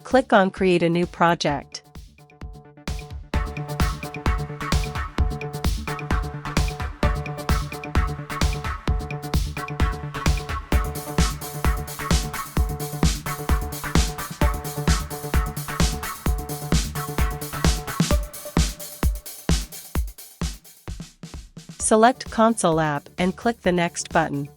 click on Create a new project. Select Console app and click the Next button.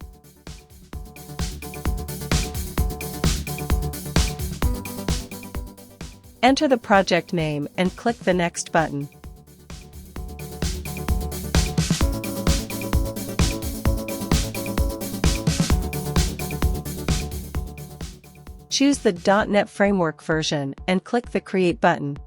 Enter the project name and click the Next button. Choose the .NET Framework version and click the Create button.